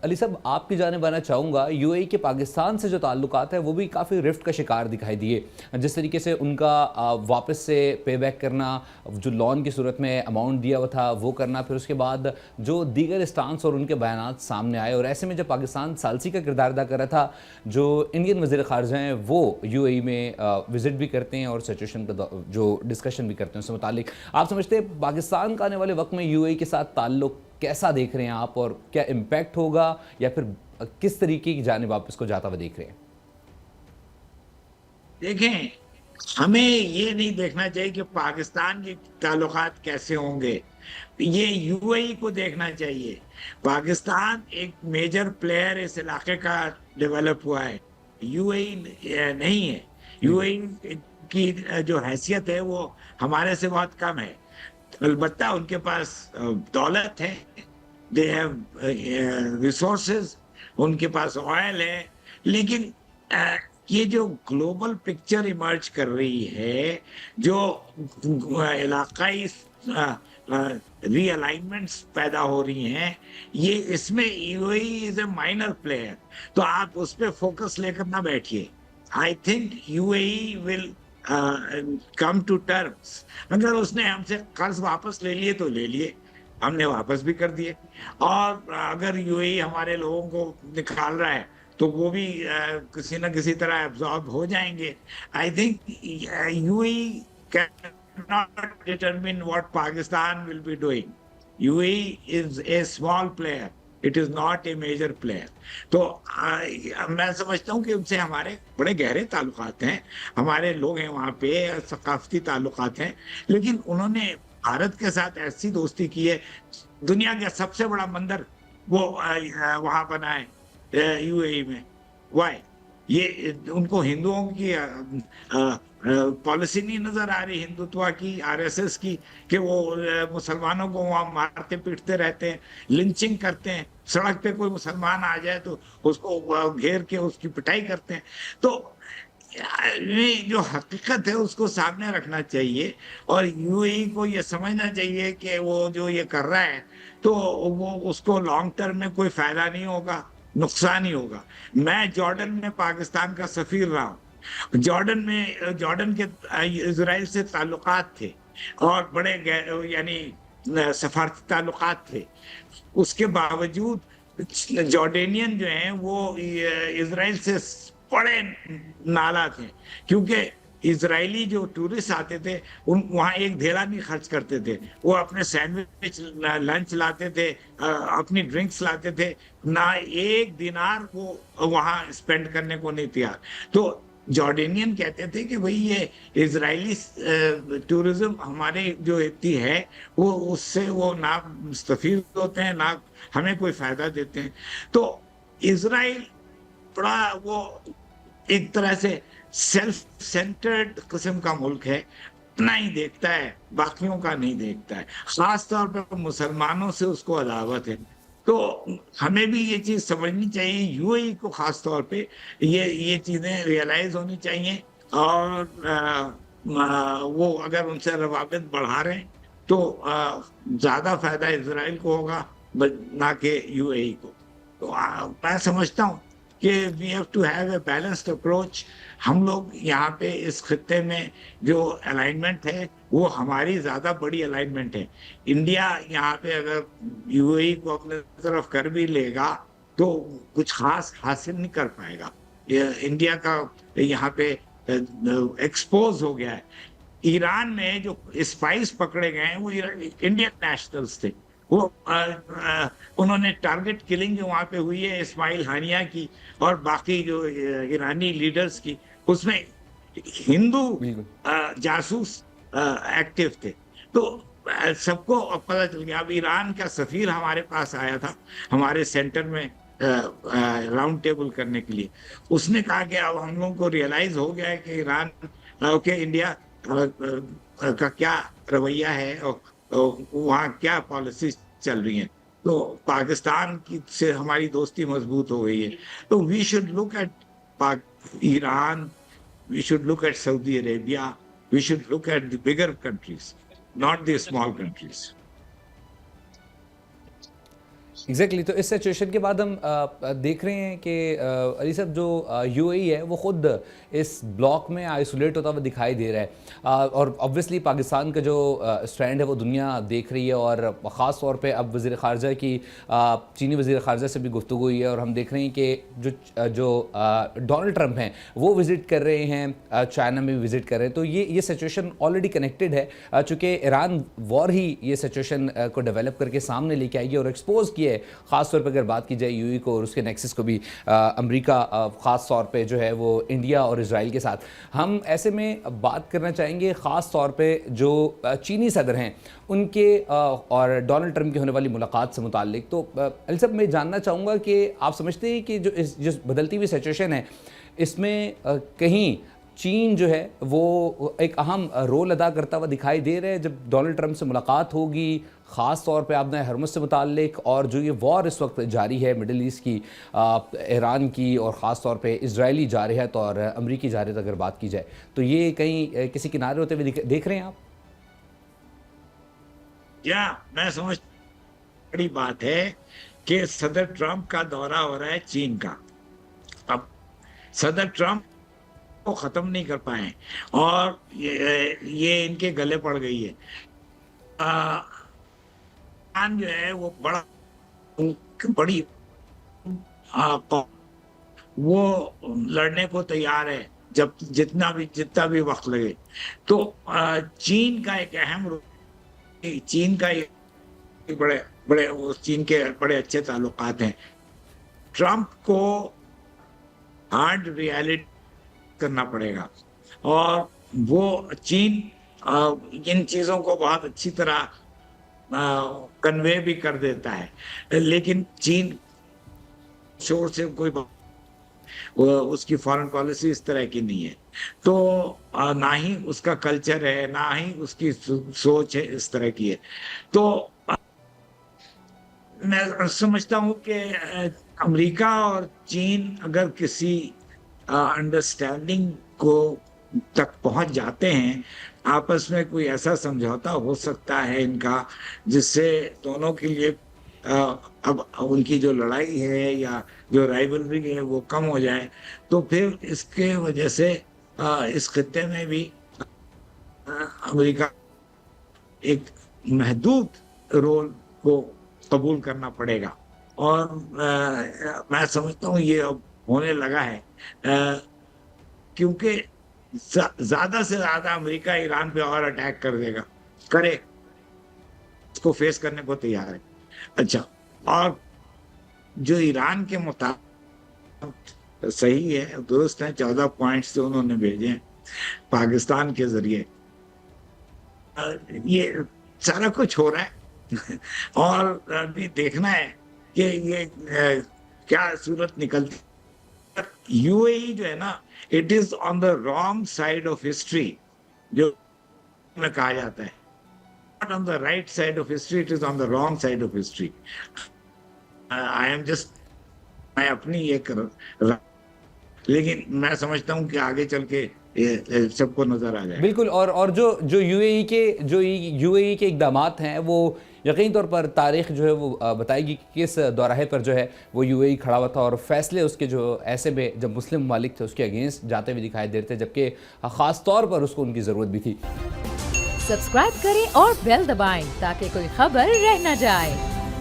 अली साहब, आपकी जानिब आना चाहूँगा। यूएई के पाकिस्तान से जो ताल्लुकात है वो भी काफ़ी रिफ्ट का शिकार दिखाई दिए। जिस तरीके से उनका वापस से पे बैक करना, जो लोन की सूरत में अमाउंट दिया हुआ था वो करना, फिर उसके बाद जो दीगर स्टांस और उनके बयानात सामने आए, और ऐसे में जब पाकिस्तान सालसी का किरदार अदा कर रहा था, जो इंडियन वज़ीर ख़ारजा हैं वो यूएई में विज़िट भी करते हैं और सिचुएशन का जो डिस्कशन भी करते हैं उससे मुतालिक। आप समझते हैं पाकिस्तान का आने वाले वक्त में यूएई के साथ ताल्लुक़ कैसा देख रहे हैं आप, और क्या इम्पैक्ट होगा या फिर किस तरीके की जानिब आप इसको जाता हुआ देख रहे हैं? देखें, हमें ये नहीं देखना चाहिए कि पाकिस्तान के ताल्लुकात कैसे होंगे। ये यूएई को देखना चाहिए। पाकिस्तान एक मेजर प्लेयर इस इलाके का डेवलप हुआ है, यूएई नहीं है। जी। यूएई की जो हैसियत है वो हमारे से बहुत कम है। अलबत्ता उनके पास दौलत है, दे हैव रिसोर्सेज, उनके पास ऑयल है। लेकिन अ, ये जो ग्लोबल पिक्चर इमर्ज कर रही है, जो इलाकाई रीअलाइनमेंट्स पैदा हो रही हैं, ये इसमें UAE is a minor player. तो आप उस पे फोकस लेकर ना बैठिए। I think UAE will come to terms. अगर उसने हमसे कर्ज वापस ले लिए तो ले लिए, हमने वापस भी कर दिए। और अगर यूएई हमारे लोगों को निकाल रहा है तो वो भी किसी न किसी तरह एब्जॉर्ब हो जाएंगे। I think UAE can not determine what Pakistan will be doing. UAE is a small player, it is not a major player. तो मैं समझता हूँ कि उनसे हमारे बड़े गहरे ताल्लुकात हैं, हमारे लोग हैं वहाँ पे, सकाफती ताल्लुकात हैं। लेकिन उन्होंने भारत के साथ ऐसी दोस्ती की है, दुनिया का सबसे बड़ा मंदिर वो वहां बना है यूएई में। वाई? ये उनको हिंदुओं की पॉलिसी नहीं नजर आ रही, हिंदुत्व की, आरएसएस की, कि वो मुसलमानों को वहां मारते पीटते रहते हैं, लिंचिंग करते हैं। सड़क पे कोई मुसलमान आ जाए तो उसको घेर के उसकी पिटाई करते हैं। तो ये जो हकीकत है उसको सामने रखना चाहिए, और यूएई को ये समझना चाहिए कि वो जो ये कर रहा है तो वो उसको लॉन्ग टर्म में कोई फायदा नहीं होगा, नुकसान ही होगा। मैं जॉर्डन में पाकिस्तान का सफीर रहा हूँ। जॉर्डन के इजराइल से ताल्लुकात थे, और बड़े यानी सफारती ताल्लुकात थे। उसके बावजूद जॉर्डेनियन जो हैं वो इजराइल से बड़े नाला थे, क्योंकि इजरायली जो टूरिस्ट आते थे उन वहाँ एक धेला नहीं खर्च करते थे। वो अपने सैंडविच, लंच लाते थे, अपनी ड्रिंक्स लाते थे, ना एक दिनार वो वहाँ स्पेंड करने को नहीं तैयार। तो जॉर्डेनियन कहते थे कि भाई ये इजरायली टूरिज्म हमारे जो इतनी है वो उससे वो ना मुस्तफीद होते हैं, ना हमें कोई फायदा देते हैं। तो इसराइल बड़ा वो एक तरह से सेल्फ सेंटर्ड किस्म का मुल्क है, अपना ही देखता है, बाकियों का नहीं देखता है। खास तौर पर मुसलमानों से उसको अदावत है। तो हमें भी ये चीज समझनी चाहिए, यूएई को खास तौर पे ये चीजें रियलाइज होनी चाहिए। और वो अगर उनसे रवाबित बढ़ा रहे हैं तो ज्यादा फायदा इसराइल को होगा, ना कि यूएई को। तो मैं समझता हूँ कि we have to have a balanced approach. हम लोग यहाँ पे इस खित्ते में जो अलाइनमेंट है वो हमारी ज्यादा बड़ी अलाइनमेंट है। इंडिया यहाँ पे अगर यूएई को अपने तरफ कर भी लेगा तो कुछ खास हासिल नहीं कर पाएगा। इंडिया का यहाँ पे एक्सपोज हो गया है। ईरान में जो स्पाइस पकड़े गए हैं वो इंडियन नेशनल्स थे। वो उन्होंने टारगेट किलिंग जो वहां पे हुई है इस्माइल हानिया की और बाकी जो ईरानी लीडर्स की, उसमें हिंदू बिल्कुल। जासूस एक्टिव थे। तो सबको अब पता चल गया। अब ईरान का सफीर हमारे पास आया था, हमारे सेंटर में राउंड टेबल करने के लिए। उसने कहा कि अब हम लोगों को रियलाइज हो गया है कि ईरान के इंडिया का क्या रवैया है, और वहाँ क्या पॉलिसी चल रही है। तो पाकिस्तान की से हमारी दोस्ती मजबूत हो गई है। तो we should look at Iran, we should look at Saudi Arabia, we should look at the bigger countries, not the small countries. Exactly तो इस सिचुएशन के बाद हम देख रहे हैं कि अली साहब जो यूएई है वो खुद इस ब्लॉक में आइसोलेट होता हुआ दिखाई दे रहा है, और ऑब्वियसली पाकिस्तान का जो स्टैंड है वो दुनिया देख रही है, और ख़ास तौर पे अब वज़ीर ख़ारजा की चीनी वज़ीर ख़ारजा से भी गुफ्तगू हुई है, और हम देख रहे हैं कि जो डोनाल्ड ट्रंप हैं वो विज़िट कर रहे हैं, चाइना में भी विज़िट कर रहे हैं। तो ये सिचुएशन ऑलरेडी कनेक्टेड है, चूँकि ईरान वॉर ही ये सिचुएशन को डेवलप करके सामने लेके आएगी और एक्सपोज किया है, ख़ास तौर पे अगर बात की जाए यूएई को और उसके नेक्सस को भी, अमेरिका ख़ास तौर पे जो है वो इंडिया और इजराइल के साथ। हम ऐसे में बात करना चाहेंगे ख़ास तौर पे जो चीनी सदर हैं उनके और डोनाल्ड ट्रंप की होने वाली मुलाकात से मुताल्लिक। तो अली साहब मैं जानना चाहूँगा कि आप समझते हैं कि जो बदलती हुई सिचुएशन है इसमें कहीं चीन जो है वो एक अहम रोल अदा करता हुआ दिखाई दे रहा है जब डोनाल्ड ट्रंप से मुलाकात होगी, ख़ास तौर पे आपने हरमुज़ से मुताल्लिक, और जो ये वॉर इस वक्त जारी है मिडिल ईस्ट की, ईरान की, और ख़ास तौर पे इजरायली जारहत और अमरीकी जारहत अगर बात की जाए, तो ये कहीं किसी किनारे होते हुए देख रहे हैं आप? या मैं समझ, बड़ी बात है कि सदर ट्रंप का दौरा हो रहा है चीन का। अब सदर ट्रंप को खत्म नहीं कर पाए और ये इनके गले पड़ गई है। ईरान जो है वो बड़ी वो लड़ने को तैयार है जब जितना भी वक्त लगे। तो चीन का एक अहम रोल, चीन का एक चीन के बड़े अच्छे ताल्लुकात हैं। ट्रंप को हार्ड रियलिटी करना पड़ेगा और वो चीन इन चीजों को बहुत अच्छी तरह कन्वे भी कर देता है, लेकिन चीन शोर से कोई उसकी फॉरेन पॉलिसी इस तरह की नहीं है, तो ना ही उसका कल्चर है, ना ही उसकी सोच है इस तरह की है। तो मैं समझता हूँ कि अमेरिका और चीन अगर किसी अंडरस्टैंडिंग को तक पहुंच जाते हैं, आपस में कोई ऐसा समझौता हो सकता है इनका जिससे दोनों के लिए अब उनकी जो लड़ाई है या जो राइवलरी है वो कम हो जाए, तो फिर इसके वजह से इस खित्ते में भी अमेरिका एक महदूद रोल को कबूल करना पड़ेगा। और मैं समझता हूँ ये अब होने लगा है, क्योंकि ज्यादा से ज्यादा अमेरिका ईरान पे और अटैक कर देगा, करे, इसको फेस करने को तैयार है। अच्छा, और जो ईरान के मुताबिक सही है, दुरुस्त है, 14 पॉइंट्स से उन्होंने भेजे हैं पाकिस्तान के जरिए, ये सारा कुछ हो रहा है और अभी देखना है कि ये क्या सूरत निकलती। यूएई जो है ना, it is on the wrong side of history, जो में कहा जाता है, not on the right side of history, it is on the wrong side of history. I am just, मैं अपनी एक, लेकिन मैं समझता हूँ कि आगे चल के सबको नजर आ जाए। बिल्कुल, और जो यूएई के इक़दामात हैं वो यकीन तौर पर तारीख जो है वो बताएगी कि किस दौराहे पर जो है वो यूएई खड़ा हुआ था, और फैसले उसके जो ऐसे में जब मुस्लिम ममालिक थे उसके अगेंस्ट जाते हुए दिखाई दे रहे थे, जबकि ख़ास तौर पर उसको उनकी ज़रूरत भी थी। सब्सक्राइब करें और बेल दबाएं ताकि कोई खबर रह न जाए।